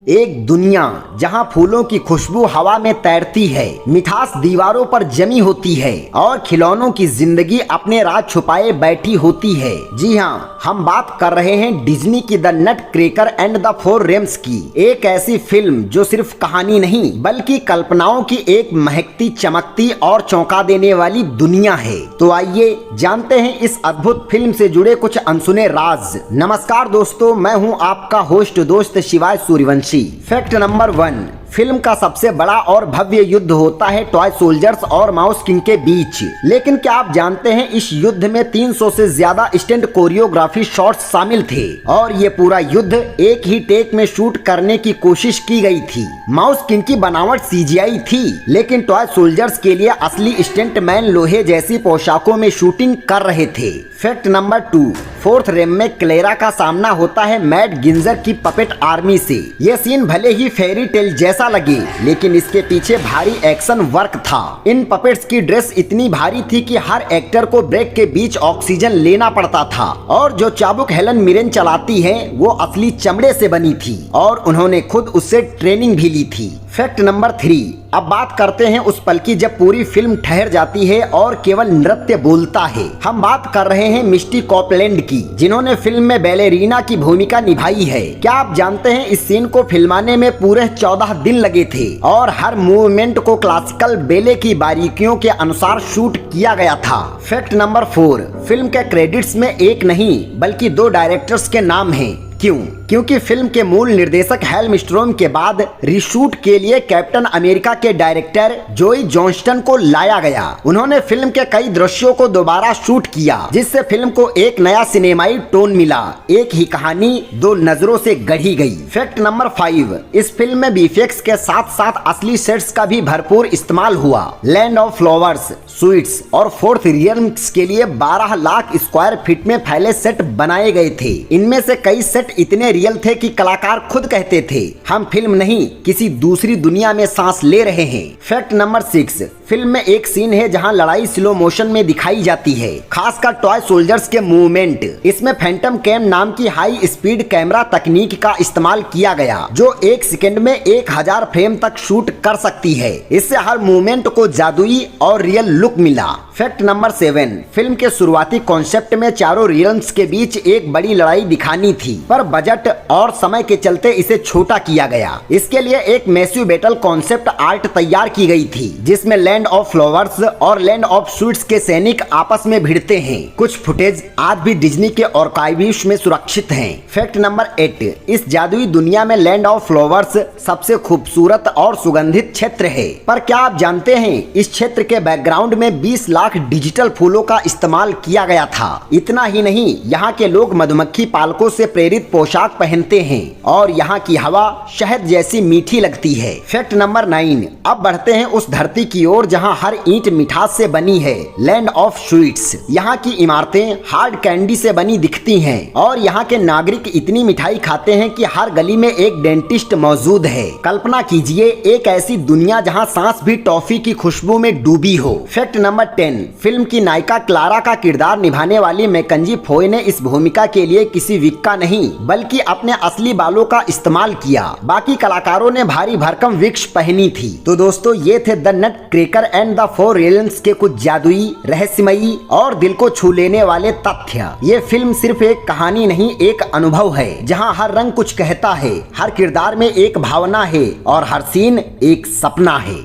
एक दुनिया जहां फूलों की खुशबू हवा में तैरती है, मिठास दीवारों पर जमी होती है और खिलौनों की जिंदगी अपने राज छुपाए बैठी होती है। जी हाँ, हम बात कर रहे हैं डिज्नी की the nutcracker and the four realms की। एक ऐसी फिल्म जो सिर्फ कहानी नहीं बल्कि कल्पनाओं की एक महकती, चमकती और चौंका देने वाली दुनिया है। तो आइए जानते हैं इस अद्भुत फिल्म से जुड़े कुछ अनसुने राज। नमस्कार दोस्तों, मैं हूँ आपका होस्ट दोस्त शिवाय सूर्यवंशी। फैक्ट नंबर 1, फिल्म का सबसे बड़ा और भव्य युद्ध होता है टॉय सोल्जर्स और माउस किंग के बीच। लेकिन क्या आप जानते हैं इस युद्ध में 300 से ज्यादा स्टंट कोरियोग्राफी शॉट्स शामिल थे और ये पूरा युद्ध एक ही टेक में शूट करने की कोशिश की गई थी। माउस किंग की बनावट सीजीआई थी, लेकिन टॉय सोल्जर्स के लिए असली स्टंट मैन लोहे जैसी पोशाकों में शूटिंग कर रहे थे। फैक्ट नंबर 2, फोर्थ रेम में क्लेरा का सामना होता है मैड गिंजर की पपेट आर्मी से। ये सीन भले ही फेरी टेल जैसा लगे, लेकिन इसके पीछे भारी एक्शन वर्क था। इन पपेट्स की ड्रेस इतनी भारी थी कि हर एक्टर को ब्रेक के बीच ऑक्सीजन लेना पड़ता था और जो चाबुक हेलन मिरेन चलाती है वो असली चमड़े से बनी थी और उन्होंने खुद उससे ट्रेनिंग भी ली थी। फैक्ट नंबर 3, अब बात करते हैं उस पल की जब पूरी फिल्म ठहर जाती है और केवल नृत्य बोलता है। हम बात कर रहे हैं मिस्टी कॉपलैंड की, जिन्होंने फिल्म में बैलेरीना की भूमिका निभाई है। क्या आप जानते हैं इस सीन को फिल्माने में पूरे 14 दिन लगे थे और हर मूवमेंट को क्लासिकल बेले की बारीकियों के अनुसार शूट किया गया था। फैक्ट नंबर 4, फिल्म के क्रेडिट्स में एक नहीं बल्कि 2 डायरेक्टर्स के नाम हैं। क्यों? क्योंकि फिल्म के मूल निर्देशक हेल्मस्ट्रोम के बाद रीशूट के लिए कैप्टन अमेरिका के डायरेक्टर जोई जॉनस्टन को लाया गया। उन्होंने फिल्म के कई दृश्यों को दोबारा शूट किया, जिससे फिल्म को एक नया सिनेमाई टोन मिला। एक ही कहानी 2 नजरों से गढ़ी गई। फैक्ट नंबर 5, इस फिल्म में बीएफएक्स के साथ साथ असली सेट्स का भी भरपूर इस्तेमाल हुआ। लैंड ऑफ फ्लावर्स, स्वीट्स और फोर्थ रियल्म्स के लिए 12 लाख स्क्वायर फीट में फैले सेट बनाए गए थे। इनमें से कई सेट इतने रियल थे कि कलाकार खुद कहते थे, हम फिल्म नहीं किसी दूसरी दुनिया में सांस ले रहे हैं। फैक्ट नंबर 6, फिल्म में एक सीन है जहां लड़ाई स्लो मोशन में दिखाई जाती है, खासकर टॉय सोल्जर्स के मूवमेंट। इसमें फैंटम कैम नाम की हाई स्पीड कैमरा तकनीक का इस्तेमाल किया गया, जो 1 सेकंड में 1000 फ्रेम तक शूट कर सकती है। इससे हर मूवमेंट को जादुई और रियल लुक मिला। फैक्ट नंबर 7, फिल्म के शुरुआती कॉन्सेप्ट में चारों रियल्म्स के बीच एक बड़ी लड़ाई दिखानी थी, पर बजट और समय के चलते इसे छोटा किया गया। इसके लिए एक मैसिव बैटल कॉन्सेप्ट आर्ट तैयार की गई थी, जिसमें लैंड ऑफ फ्लावर्स और लैंड ऑफ स्वीट्स के सैनिक आपस में भिड़ते हैं। कुछ फुटेज आज भी डिज्नी के आर्काइव्स में सुरक्षित हैं। फैक्ट नंबर 8, इस जादुई दुनिया में लैंड ऑफ फ्लावर्स सबसे खूबसूरत और सुगंधित क्षेत्र है। पर क्या आप जानते हैं इस क्षेत्र के बैकग्राउंड में 20 लाख डिजिटल फूलों का इस्तेमाल किया गया था। इतना ही नहीं, यहाँ के लोग मधुमक्खी पालकों से प्रेरित पोशाक पहनते हैं और यहाँ की हवा शहद जैसी मीठी लगती है। फैक्ट नंबर 9, अब बढ़ते हैं उस धरती की ओर जहाँ हर ईंट मिठास से बनी है। लैंड ऑफ स्वीट्स, यहाँ की इमारतें हार्ड कैंडी से बनी दिखती हैं और यहाँ के नागरिक इतनी मिठाई खाते हैं कि हर गली में एक डेंटिस्ट मौजूद है। कल्पना कीजिए एक ऐसी दुनिया जहाँ सांस भी टॉफी की खुशबू में डूबी हो। फैक्ट नंबर 10, फिल्म की नायिका क्लारा का किरदार निभाने वाली मैकेंजी फोय ने इस भूमिका के लिए किसी विग का नहीं बल्कि अपने असली बालों का इस्तेमाल किया। बाकी कलाकारों ने भारी भरकम विग्स पहनी थी। तो दोस्तों, ये थे the nutcracker and the four realms के कुछ जादुई, रहस्यमयी और दिल को छू लेने वाले तथ्य। ये फिल्म सिर्फ एक कहानी नहीं, एक अनुभव है जहाँ हर रंग कुछ कहता है, हर किरदार में एक भावना है और हर सीन एक सपना है।